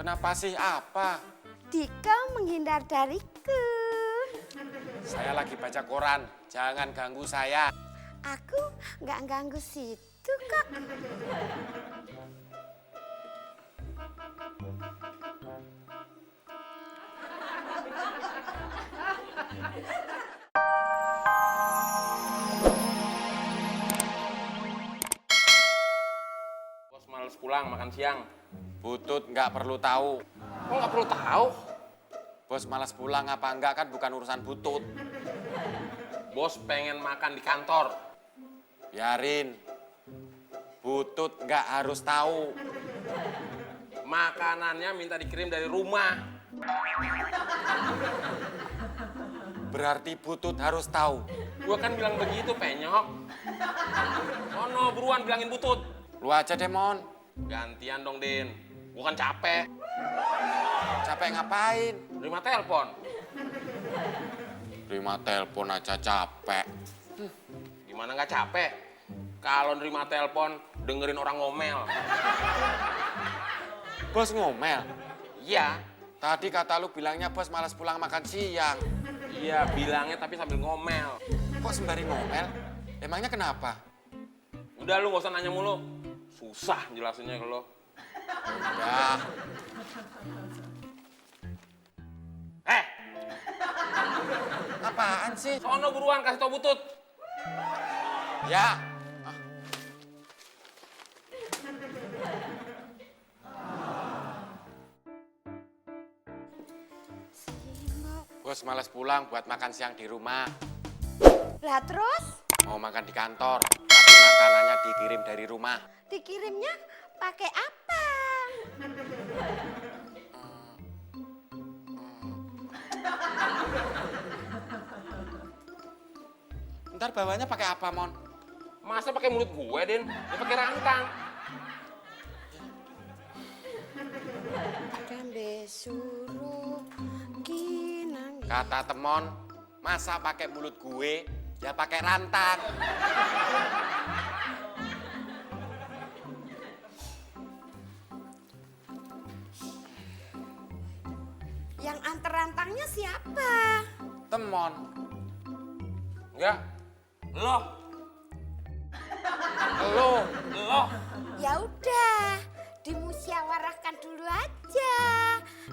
Kenapa sih? Apa? Dika menghindar dariku. Saya lagi baca koran. Jangan ganggu saya. Aku nggak ganggu situ kok. Bos males pulang makan siang. Butut nggak perlu tahu. Kok nggak perlu tahu? Bos malas pulang apa enggak kan bukan urusan butut. Bos pengen makan di kantor. Biarin. Butut nggak harus tahu. Makanannya minta dikirim dari rumah. Berarti butut harus tahu. Gua kan bilang begitu, penyok. Sono, buruan bilangin butut. Lu aja deh, Mon. Gantian dong, Din. Gua kan capek. Capek ngapain? Terima telepon. Terima telepon aja capek. Gimana nggak capek? Kalau nerima telepon, dengerin orang ngomel. Bos ngomel. Iya, Tadi kata lu bilangnya bos malas pulang makan siang. iya bilangnya tapi sambil ngomel. Kok sembari ngomel? Emangnya kenapa? Udah lu nggak usah nanya mulu. Susah jelasinnya ke lo. Udah. Apaan sih? Sono buruan kasih tau butut. Ya. Bos malas pulang buat makan siang di rumah. Lah terus Mau makan di kantor, tapi makanannya dikirim dari rumah. dikirimnya pakai apa? Ntar bawanya pakai apa, Mon? Masa pakai mulut gue, Din? Ya pakai rantang. Dambe suruh kinang. Kata temon, masa pakai mulut gue, ya pakai rantang. Yang antar rantangnya siapa? Temon. Enggak. Lo. Lo. Ya udah, dimusyawarahkan dulu aja.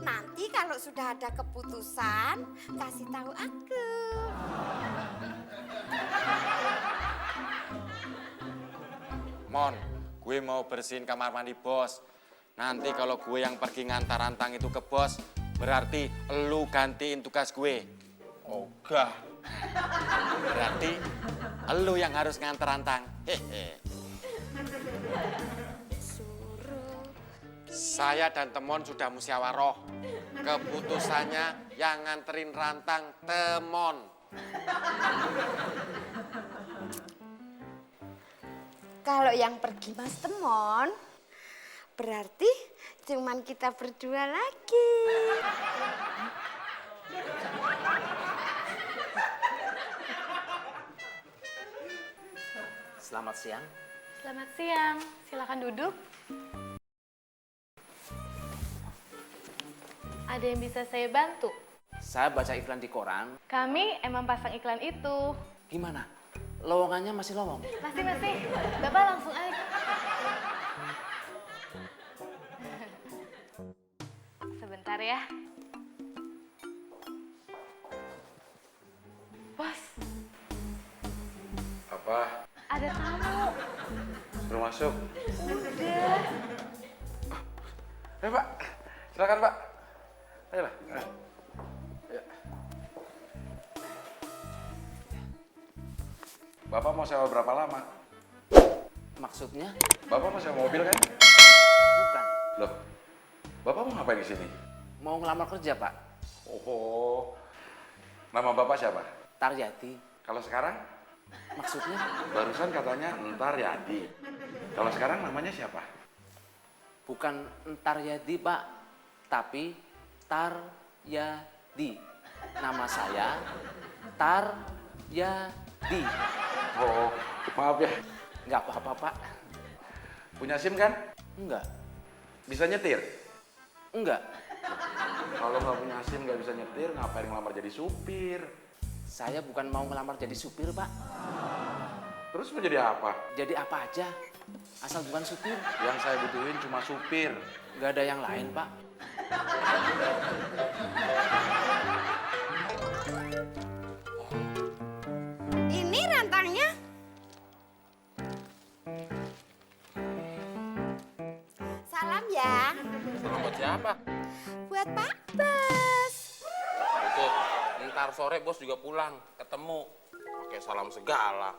Nanti kalau sudah ada keputusan, kasih tahu aku. Mon, gue mau bersihin kamar mandi bos. Nanti kalau gue yang pergi ngantar rantang itu ke bos, berarti elu gantiin tugas gue. Ogah. Berarti elu yang harus ngantar rantang. Hehe. Suruh. Saya dan Temon sudah musyawarah. Keputusannya yang nganterin rantang Temon. Kalau yang pergi Mas Temon, berarti cuman kita berdua lagi. Selamat siang. Selamat siang, silakan duduk. Ada yang bisa saya bantu? Saya baca iklan di koran. Kami emang pasang iklan itu. Gimana? Lowongannya masih lowong? Masih. Bapak langsung aja. Sebentar ya. Bos, Apa? ada tamu. Suruh masuk. Udah. Pak. Silakan, Pak. Ayolah. Ya. Bapak mau sewa berapa lama? Maksudnya? Bapak mau sewa mobil kan? Bukan. Loh, Bapak mau ngapain di sini? Mau ngelamar kerja, Pak. Oh, nama Bapak siapa? Taryati. Kalau sekarang? Maksudnya? Barusan katanya Entar Yadi. Kalau sekarang namanya siapa? Bukan Taryadi, Pak. Tapi Taryadi. Nama saya Taryadi. Oh, maaf ya. Nggak apa-apa, Pak. Punya SIM kan? Enggak. Bisa nyetir? Enggak, Kalau nggak punya SIM nggak bisa nyetir, ngapain ngelamar jadi supir? saya bukan mau ngelamar jadi supir, Pak. Terus mau jadi apa? Jadi apa aja, asal bukan supir. Yang saya butuhin cuma supir. Nggak ada yang lain, Pak. Ini rantangnya. Salam ya, Salam buat siapa? buat Pak Bos. Itu, ntar sore bos juga pulang, ketemu. Pakai salam segala.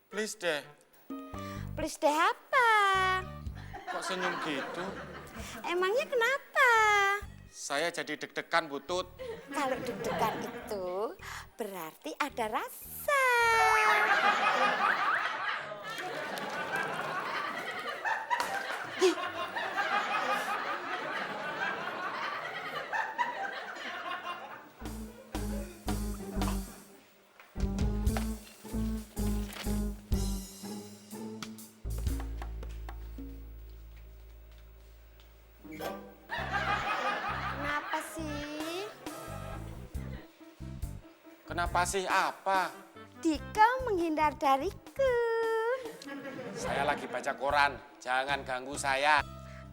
Please deh, Please deh apa? kok senyum gitu? Emangnya kenapa? Saya jadi deg-degan, Butut. Kalau deg-degan itu berarti ada rasa. Kenapa sih? Kenapa sih apa? Dika menghindar dariku. Saya lagi baca koran, jangan ganggu saya.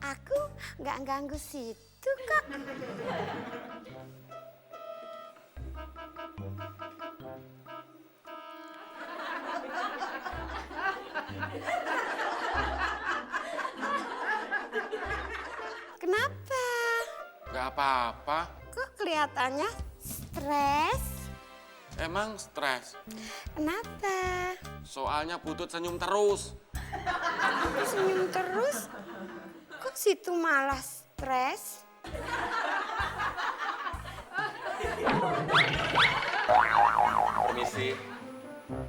Aku nggak ganggu situ kok. Kenapa? Gak apa-apa, Kok kelihatannya stres? emang stres. Kenapa? Soalnya Butut senyum terus. Aku senyum terus. Kok situ malah stres? Permisi.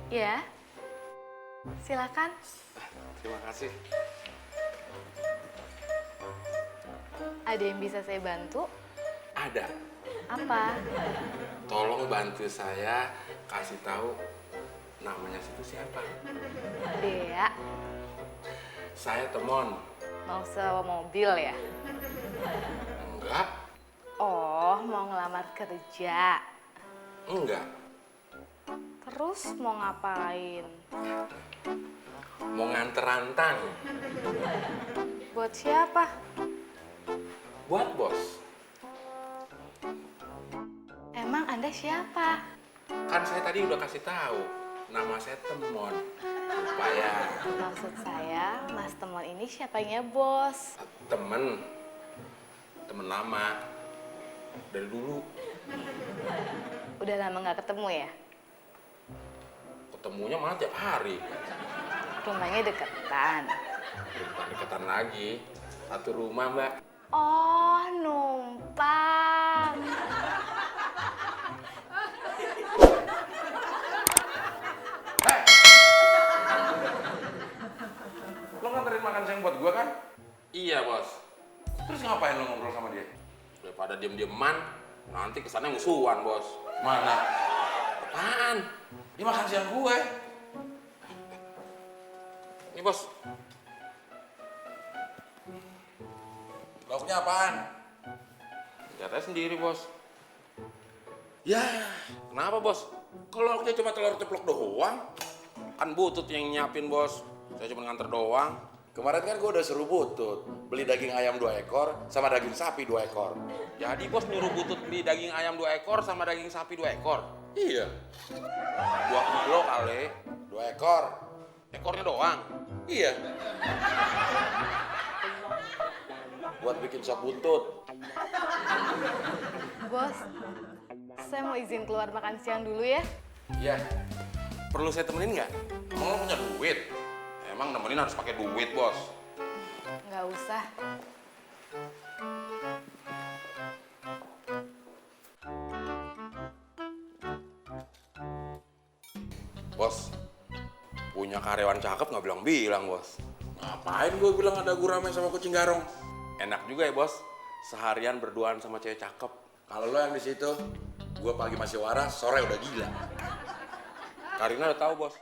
Ya. Silakan. Terima kasih. Ada yang bisa saya bantu? Ada. Apa? Tolong bantu saya kasih tahu namanya situ siapa. Dea, Saya Temon. mau sewa mobil ya? Enggak. Oh, mau ngelamar kerja. Enggak. Terus mau ngapain? Mau nganter rantang. Buat siapa? Buat bos. Emang Anda siapa? Kan saya tadi udah kasih tahu. Nama saya Temon. Supaya Maksud saya, Mas Temon ini siapanya bos? temen lama dari dulu. Udah lama nggak ketemu ya? Ketemunya malah tiap hari. Rumahnya deketan. Bukan deketan lagi. Satu rumah, Mbak. Oh, numpang. Lo nganterin makan siang buat gua kan? Iya, Bos. Terus ngapain lo ngobrol sama dia? Daripada diem-dieman, nanti kesannya musuhan, Bos. Mana? Apaan? Dia makan siang gue. Ini, Bos. Lauknya apaan? Jatahnya sendiri, Bos. Ya, Kenapa, Bos? Kalau lauknya cuma telur ceplok doang, kan Butut yang nyiapin, Bos. Saya cuma nganter doang. kemarin kan gue udah suruh Butut beli daging ayam 2 ekor sama daging sapi 2 ekor. Jadi, Bos nyuruh Butut beli daging ayam 2 ekor sama daging sapi 2 ekor. Iya, 2 kilo kali. 2 ekor. Ekornya doang. Iya. Buat bikin sop buntut. Bos, saya mau izin keluar makan siang dulu ya. Iya. Perlu saya temenin nggak? Emang lo punya duit? Emang nemenin harus pakai duit, Bos. Nggak usah. Bos, punya karyawan cakep nggak bilang-bilang, Bos. Ngapain gue bilang ada gurame sama kucing garong? Enak juga ya, Bos. Seharian berduaan sama cewek cakep. Kalau lo yang di situ, Gue pagi masih waras, sore udah gila. Karina udah tahu, Bos.